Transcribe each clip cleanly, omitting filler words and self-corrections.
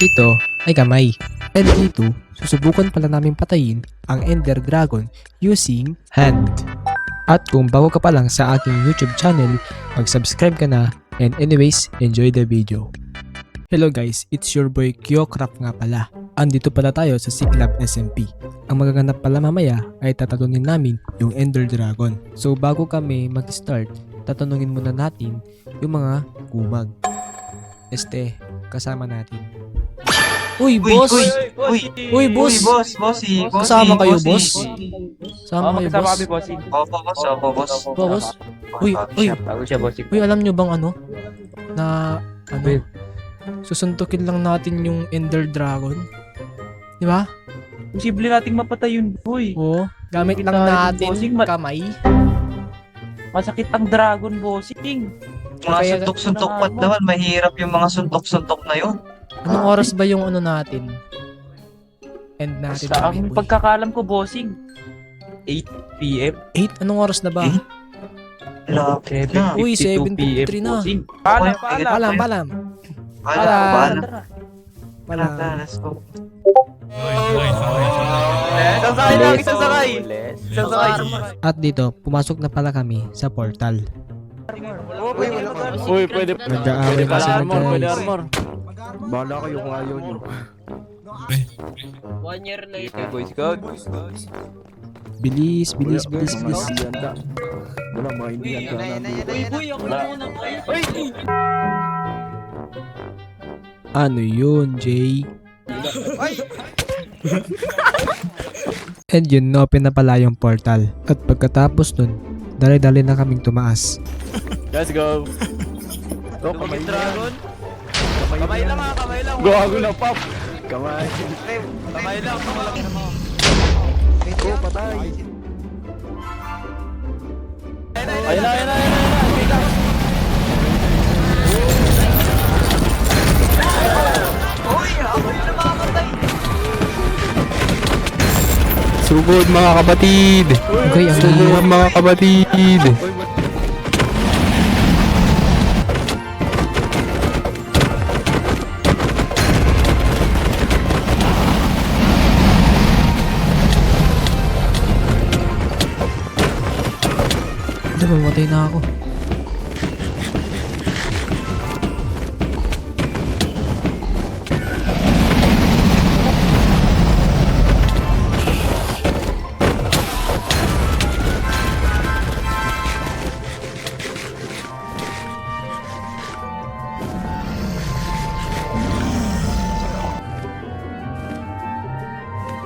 Ito ay kamay. And dito, susubukan pala namin patayin ang Ender Dragon using hand. At kung bago ka pa lang sa aking YouTube channel, mag-subscribe ka na, and anyways, enjoy the video. Hello guys, it's your boy Kyocraft nga pala. Andito pala tayo sa Siglab SMP. Ang magaganap pala mamaya ay tatalunin namin yung Ender Dragon. So bago kami mag-start, tatanungin muna natin yung mga kumag. Kasama natin. Uy, boss! Uy, boss! Bossy. Kasama kayo, boss? Kasama kayo, boss? kami, bossy. Opo, boss. Boss? Uy, Bago siya, bossy. uy, alam nyo bang susuntukin lang natin yung Ender Dragon? Di ba? Posible nating mapatay yun, boy. Oo. Gamit Sakit lang tayo, natin bossing. kamay. Masakit ang dragon, bossing. Kaya- Mga suntok-suntok pat naman, mahirap yung mga suntok-suntok na yun. Anong oras ba yung natin? End natin. Sa kami, aking boy. pagkakalam ko, bossing. 8 p.m. 8? Anong oras na ba? 8? Lapit na. Uy, 7:52 7:53 na. bossing. Paalam. Palam. Bahala. Palam. Let's go. Isang sakay lang, isang sakay. At dito, pumasok na pala kami sa portal. Uy, pwede Nag-aaway pala kasi na armor, pwede guys. armor. Bahala kayo kung ayaw nyo. 1 year later. Boy Scout. Bilis. Mga hindi handa. Wala, mga hindi handa nandito. Uy, ako na muna kayo. Ano yun, Jay? And yun, open na pala yung portal. At pagkatapos nun, dali-dali na kaming tumaas. Let's go. Bro, kamay na. Dragon. Kamay Kamay lang ha, kamay lang. Gago na, pop. Kamay. Kamay lang, kamay lang. Go, patay. Ayun na. Sugod mga kapatid. Okay, ang hirap. mga kapatid. Ano, mamatay na ako.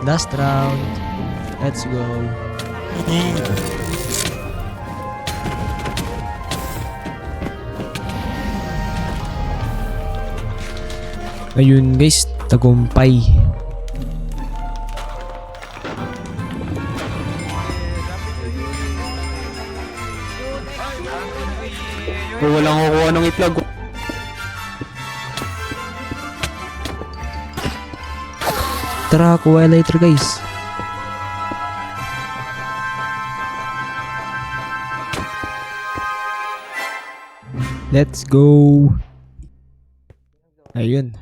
Last round. Let's go. Ayun guys, tagumpay. Walang kukuha ng itlog. Tara, kuha later guys. Let's go. Ayun.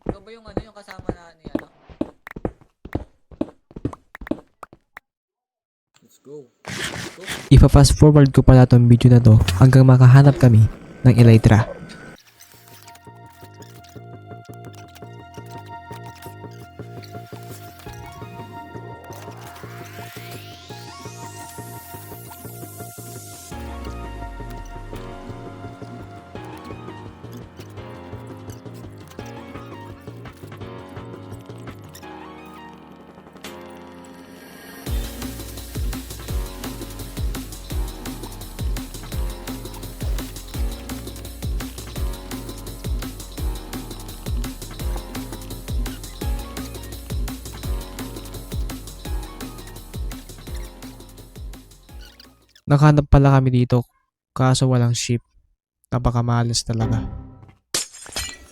Ikaw ba yung yung kasama na ni ano? Let's go. Ipa-fast forward ko pala tong video na to hanggang makahanap kami ng Elytra. Nakahanap pala kami dito kaso walang ship. Napakamalas talaga.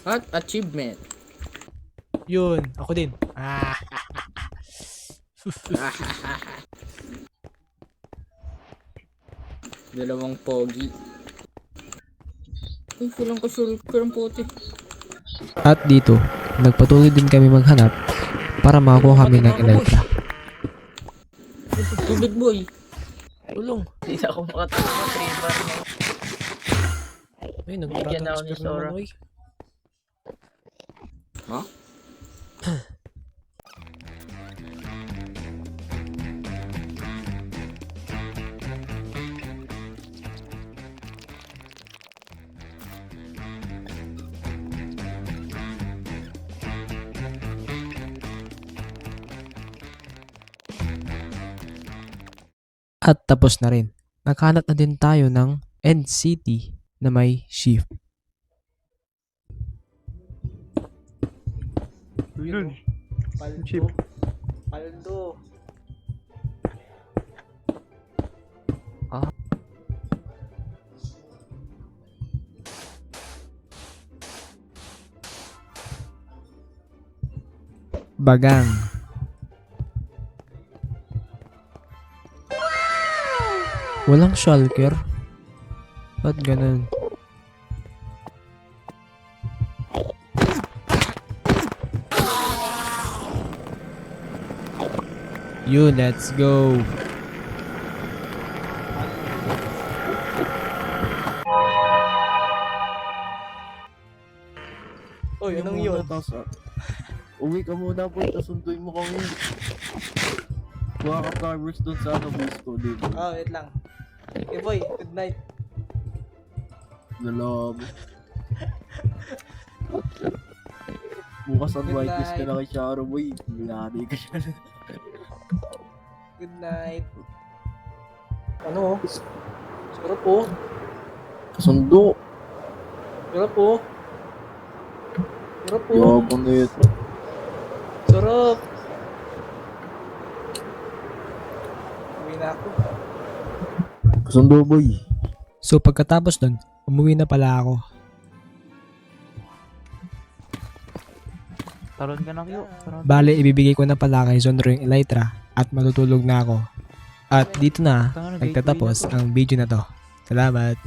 At achievement. Yun, ako din. Dalawang pogi. Ay, kulang ka shulker ang puti. At dito, nagpatuloy din kami maghanap para makakuha kami ng Elytra. Tubig boy. Tulong. Hindi na ako makatulong. Trevor. Ay, Bigyan ako ni Sora. At tapos na rin. Naghanap na din tayo ng End City na may shift. Yun. Paldo. Paldo. Bagang. Walang shulker? Ba't ganun? Let's go! Uy, anong yun? Uwi ka muna boy, tapos sunduin mo kami. Kuha ka flowers doon sa base ko, dito. Ah, wait lang. Okay boy, good night. Lalabi. Bukas ang Good whitelist ka night. na kay Sharo boy. Bilari ka siya. Good night. Ano? Sarap po. Kasundo. Sarap po. Sarap po. Yabang na ito. Sarap. Uwi na ako. Kasundo boy. So pagkatapos nun, umuwi na pala ako. Taron ka na kayo. Bale, ibibigay ko na pala kay Zonro yung Elytra at matutulog na ako. At dito na, nagtatapos ang video na to. Salamat!